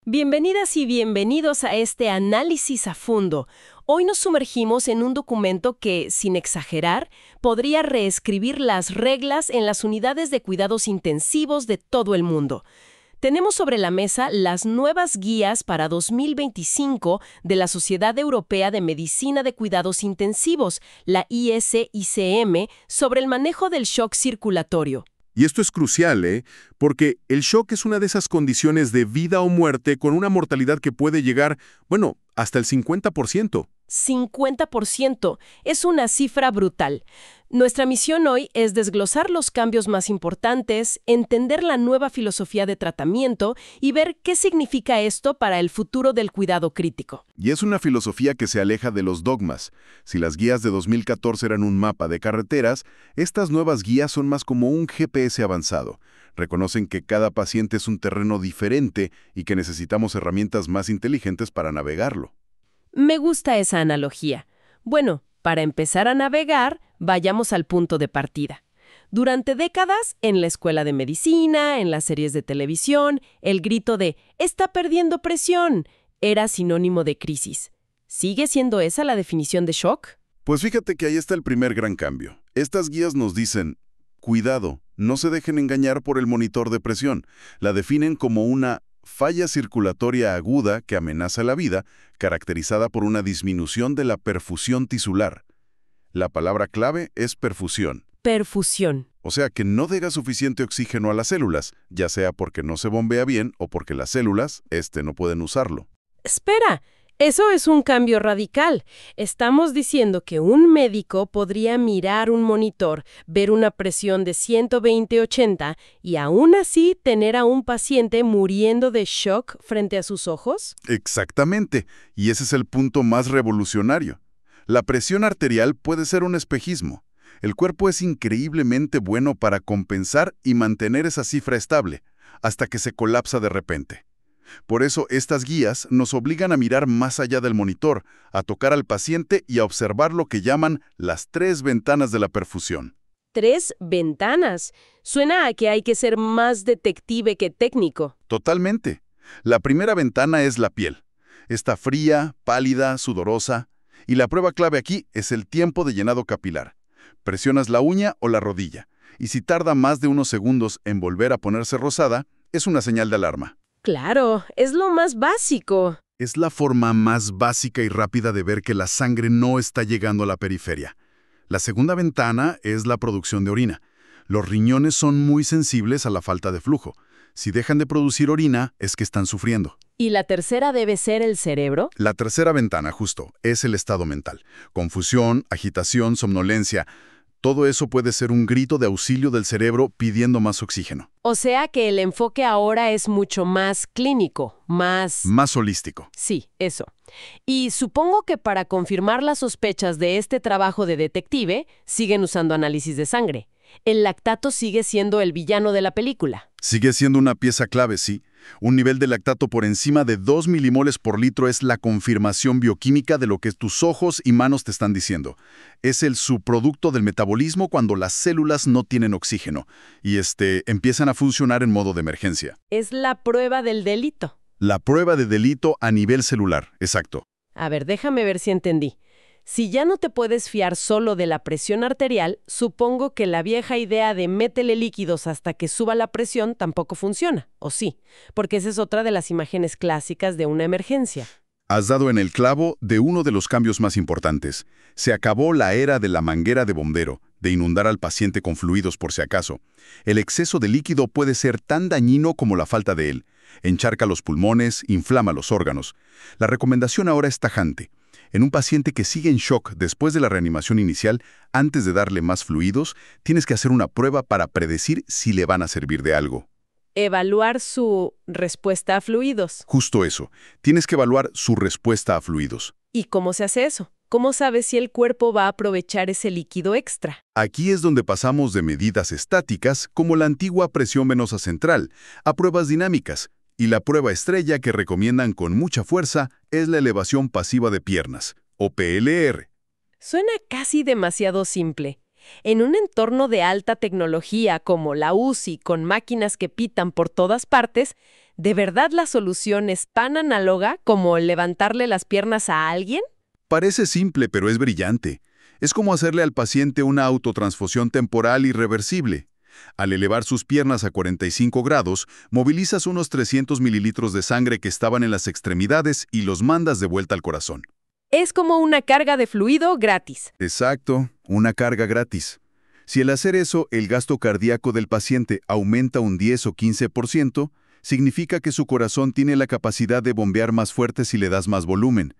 Bienvenidas y bienvenidos a este análisis a fondo. Hoy nos sumergimos en un documento que, sin exagerar, podría reescribir las reglas en las unidades de cuidados intensivos de todo el mundo. Tenemos sobre la mesa las nuevas guías para 2025 de la Sociedad Europea de Medicina de Cuidados Intensivos, la ISICM, sobre el manejo del shock circulatorio. Y esto es crucial, porque el shock es una de esas condiciones de vida o muerte con una mortalidad que puede llegar, hasta el 50%. 50%. Es una cifra brutal. Nuestra misión hoy es desglosar los cambios más importantes, entender la nueva filosofía de tratamiento y ver qué significa esto para el futuro del cuidado crítico. Y es una filosofía que se aleja de los dogmas. Si las guías de 2014 eran un mapa de carreteras, estas nuevas guías son más como un GPS avanzado. Reconocen que cada paciente es un terreno diferente y que necesitamos herramientas más inteligentes para navegarlo. Me gusta esa analogía. Bueno, para empezar a navegar, vayamos al punto de partida. Durante décadas, en la escuela de medicina, en las series de televisión, el grito de «está perdiendo presión» era sinónimo de crisis. ¿Sigue siendo esa la definición de shock? Pues fíjate que ahí está el primer gran cambio. Estas guías nos dicen, cuidado, no se dejen engañar por el monitor de presión. La definen como una falla circulatoria aguda que amenaza la vida, caracterizada por una disminución de la perfusión tisular. La palabra clave es perfusión. Perfusión. O sea, que no llega suficiente oxígeno a las células, ya sea porque no se bombea bien o porque las células, no pueden usarlo. Espera, eso es un cambio radical. Estamos diciendo que un médico podría mirar un monitor, ver una presión de 120/80 y aún así tener a un paciente muriendo de shock frente a sus ojos. Exactamente, y ese es el punto más revolucionario. La presión arterial puede ser un espejismo. El cuerpo es increíblemente bueno para compensar y mantener esa cifra estable, hasta que se colapsa de repente. Por eso, estas guías nos obligan a mirar más allá del monitor, a tocar al paciente y a observar lo que llaman las 3 ventanas de la perfusión. 3 ventanas. Suena a que hay que ser más detective que técnico. Totalmente. La primera ventana es la piel. Está fría, pálida, sudorosa. Y la prueba clave aquí es el tiempo de llenado capilar. Presionas la uña o la rodilla, y si tarda más de unos segundos en volver a ponerse rosada, es una señal de alarma. Claro, es lo más básico. Es la forma más básica y rápida de ver que la sangre no está llegando a la periferia. La segunda ventana es la producción de orina. Los riñones son muy sensibles a la falta de flujo. Si dejan de producir orina, es que están sufriendo. ¿Y la tercera debe ser el cerebro? La tercera ventana, justo, es el estado mental. Confusión, agitación, somnolencia. Todo eso puede ser un grito de auxilio del cerebro pidiendo más oxígeno. O sea que el enfoque ahora es mucho más clínico, más holístico. Sí, eso. Y supongo que para confirmar las sospechas de este trabajo de detective, siguen usando análisis de sangre. El lactato sigue siendo el villano de la película. Sigue siendo una pieza clave, sí. Un nivel de lactato por encima de 2 milimoles por litro es la confirmación bioquímica de lo que tus ojos y manos te están diciendo. Es el subproducto del metabolismo cuando las células no tienen oxígeno y empiezan a funcionar en modo de emergencia. Es la prueba del delito. La prueba de delito a nivel celular, exacto. A ver, déjame ver si entendí. Si ya no te puedes fiar solo de la presión arterial, supongo que la vieja idea de métele líquidos hasta que suba la presión tampoco funciona, ¿o sí? Porque esa es otra de las imágenes clásicas de una emergencia. Has dado en el clavo de uno de los cambios más importantes. Se acabó la era de la manguera de bombero, de inundar al paciente con fluidos por si acaso. El exceso de líquido puede ser tan dañino como la falta de él. Encharca los pulmones, inflama los órganos. La recomendación ahora es tajante. En un paciente que sigue en shock después de la reanimación inicial, antes de darle más fluidos, tienes que hacer una prueba para predecir si le van a servir de algo. Evaluar su respuesta a fluidos. Justo eso. Tienes que evaluar su respuesta a fluidos. ¿Y cómo se hace eso? ¿Cómo sabes si el cuerpo va a aprovechar ese líquido extra? Aquí es donde pasamos de medidas estáticas, como la antigua presión venosa central, a pruebas dinámicas. Y la prueba estrella que recomiendan con mucha fuerza es la elevación pasiva de piernas, o PLR. Suena casi demasiado simple. En un entorno de alta tecnología como la UCI, con máquinas que pitan por todas partes, ¿De verdad la solución es tan análoga como levantarle las piernas a alguien? Parece simple, pero es brillante. Es como hacerle al paciente una autotransfusión temporal irreversible. Al elevar sus piernas a 45 grados, movilizas unos 300 mililitros de sangre que estaban en las extremidades y los mandas de vuelta al corazón. Es como una carga de fluido gratis. Exacto, una carga gratis. Si al hacer eso el gasto cardíaco del paciente aumenta un 10 o 15%, significa que su corazón tiene la capacidad de bombear más fuerte si le das más volumen.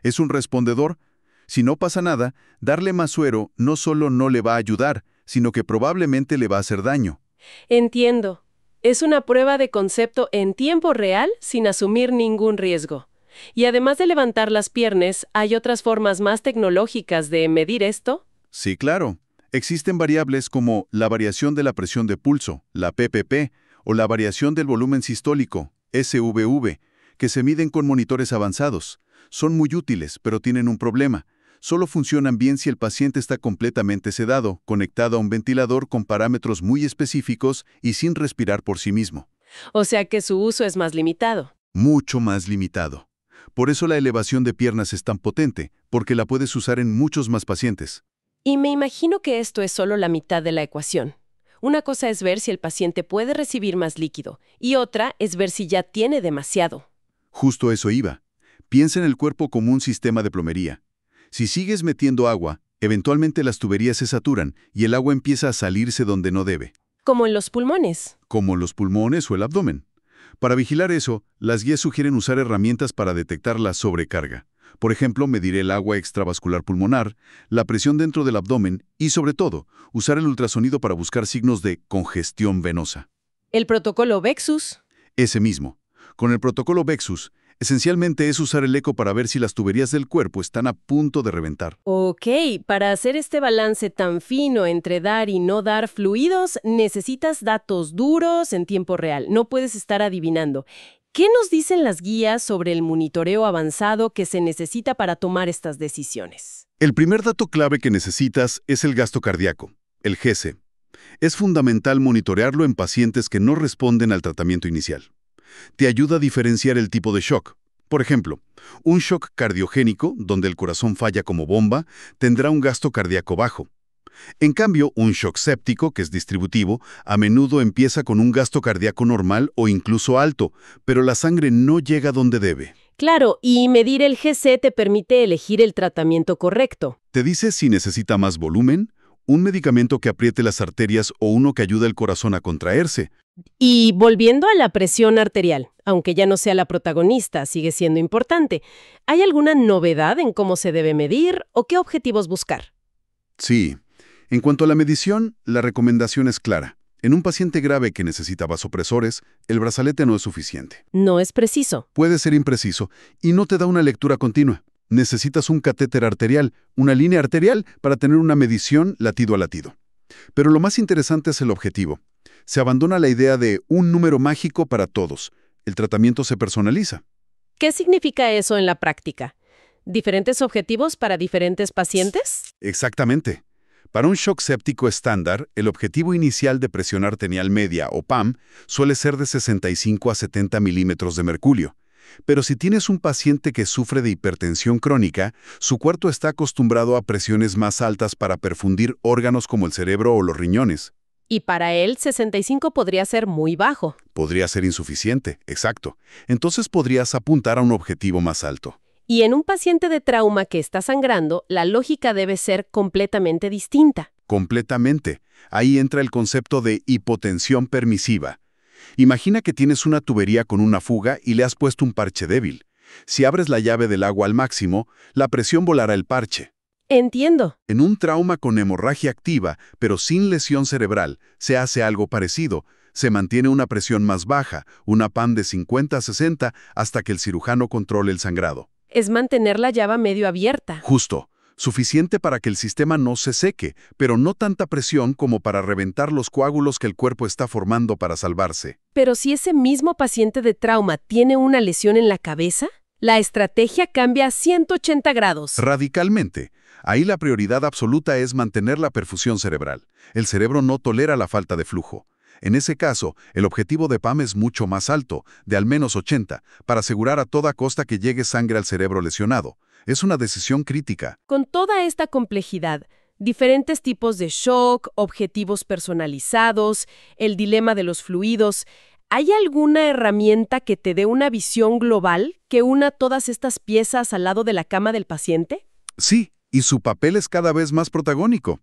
Es un respondedor. Si no pasa nada, darle más suero no solo no le va a ayudar, sino que probablemente le va a hacer daño. Entiendo. Es una prueba de concepto en tiempo real sin asumir ningún riesgo. Y además de levantar las piernas, ¿hay otras formas más tecnológicas de medir esto? Sí, claro. Existen variables como la variación de la presión de pulso, la PPP, o la variación del volumen sistólico, SVV, que se miden con monitores avanzados. Son muy útiles, pero tienen un problema. Solo funcionan bien si el paciente está completamente sedado, conectado a un ventilador con parámetros muy específicos y sin respirar por sí mismo. O sea que su uso es más limitado. Mucho más limitado. Por eso la elevación de piernas es tan potente, porque la puedes usar en muchos más pacientes. Y me imagino que esto es solo la mitad de la ecuación. Una cosa es ver si el paciente puede recibir más líquido, y otra es ver si ya tiene demasiado. Justo eso iba. Piensa en el cuerpo como un sistema de plomería. Si sigues metiendo agua, eventualmente las tuberías se saturan y el agua empieza a salirse donde no debe. Como en los pulmones. Como los pulmones o el abdomen. Para vigilar eso, las guías sugieren usar herramientas para detectar la sobrecarga. Por ejemplo, medir el agua extravascular pulmonar, la presión dentro del abdomen y, sobre todo, usar el ultrasonido para buscar signos de congestión venosa. El protocolo Vexus. Ese mismo. Con el protocolo Vexus, esencialmente es usar el eco para ver si las tuberías del cuerpo están a punto de reventar. Ok, para hacer este balance tan fino entre dar y no dar fluidos, necesitas datos duros en tiempo real. No puedes estar adivinando. ¿Qué nos dicen las guías sobre el monitoreo avanzado que se necesita para tomar estas decisiones? El primer dato clave que necesitas es el gasto cardíaco, el GC. Es fundamental monitorearlo en pacientes que no responden al tratamiento inicial. Te ayuda a diferenciar el tipo de shock. Por ejemplo, un shock cardiogénico, donde el corazón falla como bomba, tendrá un gasto cardíaco bajo. En cambio, un shock séptico, que es distributivo, a menudo empieza con un gasto cardíaco normal o incluso alto, pero la sangre no llega donde debe. Claro, y medir el GC te permite elegir el tratamiento correcto. Te dice si necesita más volumen, un medicamento que apriete las arterias o uno que ayude al corazón a contraerse. Y volviendo a la presión arterial, aunque ya no sea la protagonista, sigue siendo importante. ¿Hay alguna novedad en cómo se debe medir o qué objetivos buscar? Sí. En cuanto a la medición, la recomendación es clara. En un paciente grave que necesita vasopresores, el brazalete no es suficiente. No es preciso. Puede ser impreciso y no te da una lectura continua. Necesitas un catéter arterial, una línea arterial, para tener una medición latido a latido. Pero lo más interesante es el objetivo. Se abandona la idea de un número mágico para todos. El tratamiento se personaliza. ¿Qué significa eso en la práctica? ¿Diferentes objetivos para diferentes pacientes? Exactamente. Para un shock séptico estándar, el objetivo inicial de presión arterial media, o PAM, suele ser de 65 a 70 milímetros de mercurio. Pero si tienes un paciente que sufre de hipertensión crónica, su cuerpo está acostumbrado a presiones más altas para perfundir órganos como el cerebro o los riñones. Y para él, 65 podría ser muy bajo. Podría ser insuficiente, exacto. Entonces podrías apuntar a un objetivo más alto. Y en un paciente de trauma que está sangrando, la lógica debe ser completamente distinta. Completamente. Ahí entra el concepto de hipotensión permisiva. Imagina que tienes una tubería con una fuga y le has puesto un parche débil. Si abres la llave del agua al máximo, la presión volará el parche. Entiendo. En un trauma con hemorragia activa, pero sin lesión cerebral, se hace algo parecido. Se mantiene una presión más baja, una PAM de 50 a 60, hasta que el cirujano controle el sangrado. Es mantener la llave medio abierta. Justo. Suficiente para que el sistema no se seque, pero no tanta presión como para reventar los coágulos que el cuerpo está formando para salvarse. Pero si ese mismo paciente de trauma tiene una lesión en la cabeza, la estrategia cambia a 180 grados. Radicalmente. Ahí la prioridad absoluta es mantener la perfusión cerebral. El cerebro no tolera la falta de flujo. En ese caso, el objetivo de PAM es mucho más alto, de al menos 80, para asegurar a toda costa que llegue sangre al cerebro lesionado. Es una decisión crítica. Con toda esta complejidad, diferentes tipos de shock, objetivos personalizados, el dilema de los fluidos, ¿hay alguna herramienta que te dé una visión global que una todas estas piezas al lado de la cama del paciente? Sí, y su papel es cada vez más protagónico.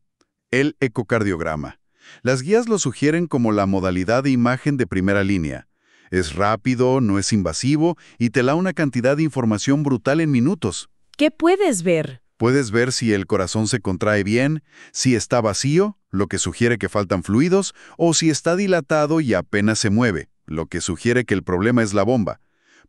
El ecocardiograma. Las guías lo sugieren como la modalidad de imagen de primera línea. Es rápido, no es invasivo y te da una cantidad de información brutal en minutos. ¿Qué puedes ver? Puedes ver si el corazón se contrae bien, si está vacío, lo que sugiere que faltan fluidos, o si está dilatado y apenas se mueve, lo que sugiere que el problema es la bomba.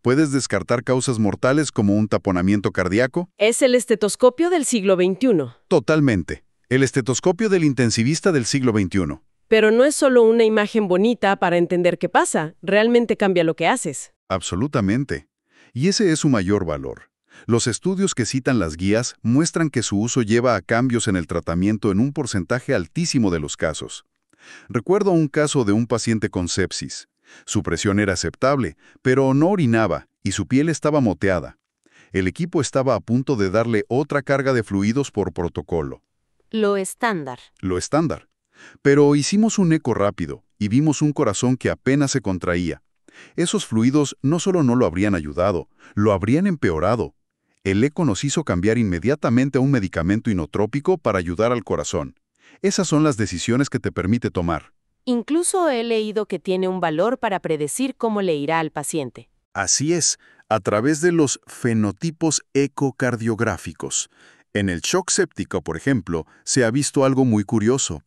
Puedes descartar causas mortales como un taponamiento cardíaco. Es el estetoscopio del siglo XXI. Totalmente. El estetoscopio del intensivista del siglo XXI. Pero no es solo una imagen bonita para entender qué pasa, realmente cambia lo que haces. Absolutamente. Y ese es su mayor valor. Los estudios que citan las guías muestran que su uso lleva a cambios en el tratamiento en un porcentaje altísimo de los casos. Recuerdo un caso de un paciente con sepsis. Su presión era aceptable, pero no orinaba y su piel estaba moteada. El equipo estaba a punto de darle otra carga de fluidos por protocolo. Lo estándar. Lo estándar. Pero hicimos un eco rápido y vimos un corazón que apenas se contraía. Esos fluidos no solo no lo habrían ayudado, lo habrían empeorado. El eco nos hizo cambiar inmediatamente a un medicamento inotrópico para ayudar al corazón. Esas son las decisiones que te permite tomar. Incluso he leído que tiene un valor para predecir cómo le irá al paciente. Así es, a través de los fenotipos ecocardiográficos. En el shock séptico, por ejemplo, se ha visto algo muy curioso.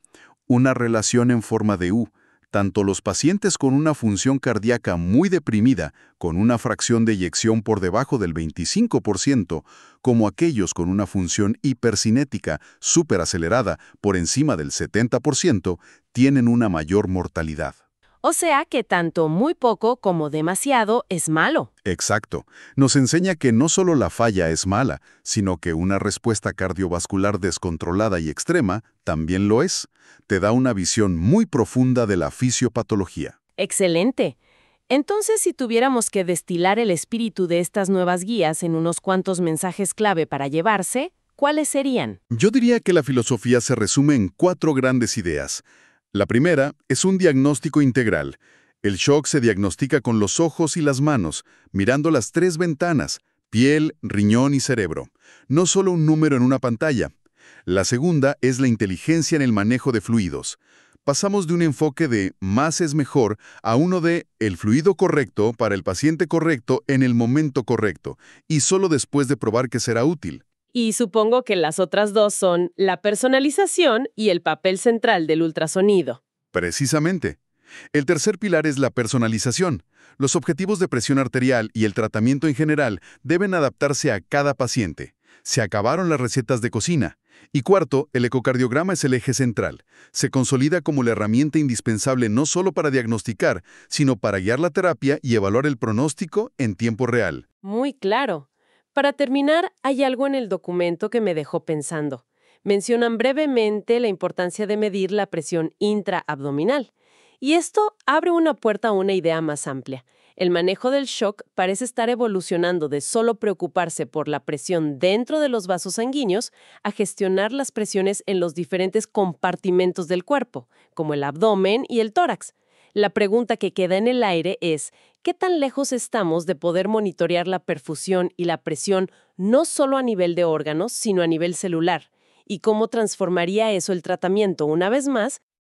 Una relación en forma de U. Tanto los pacientes con una función cardíaca muy deprimida, con una fracción de eyección por debajo del 25%, como aquellos con una función hipercinética superacelerada por encima del 70%, tienen una mayor mortalidad. O sea que tanto muy poco como demasiado es malo. Exacto. Nos enseña que no solo la falla es mala, sino que una respuesta cardiovascular descontrolada y extrema también lo es. Te da una visión muy profunda de la fisiopatología. Excelente. Entonces, si tuviéramos que destilar el espíritu de estas nuevas guías en unos cuantos mensajes clave para llevarse, ¿cuáles serían? Yo diría que la filosofía se resume en 4 grandes ideas. La primera es un diagnóstico integral. El shock se diagnostica con los ojos y las manos, mirando las 3 ventanas, piel, riñón y cerebro. No solo un número en una pantalla. La segunda es la inteligencia en el manejo de fluidos. Pasamos de un enfoque de más es mejor a uno de el fluido correcto para el paciente correcto en el momento correcto, y solo después de probar que será útil. Y supongo que las otras dos son la personalización y el papel central del ultrasonido. Precisamente. El tercer pilar es la personalización. Los objetivos de presión arterial y el tratamiento en general deben adaptarse a cada paciente. Se acabaron las recetas de cocina. Y cuarto, el ecocardiograma es el eje central. Se consolida como la herramienta indispensable no solo para diagnosticar, sino para guiar la terapia y evaluar el pronóstico en tiempo real. Muy claro. Para terminar, hay algo en el documento que me dejó pensando. Mencionan brevemente la importancia de medir la presión intraabdominal. Y esto abre una puerta a una idea más amplia. El manejo del shock parece estar evolucionando de solo preocuparse por la presión dentro de los vasos sanguíneos a gestionar las presiones en los diferentes compartimentos del cuerpo, como el abdomen y el tórax. La pregunta que queda en el aire es, ¿qué tan lejos estamos de poder monitorear la perfusión y la presión no solo a nivel de órganos, sino a nivel celular? ¿Y cómo transformaría eso el tratamiento, una vez más,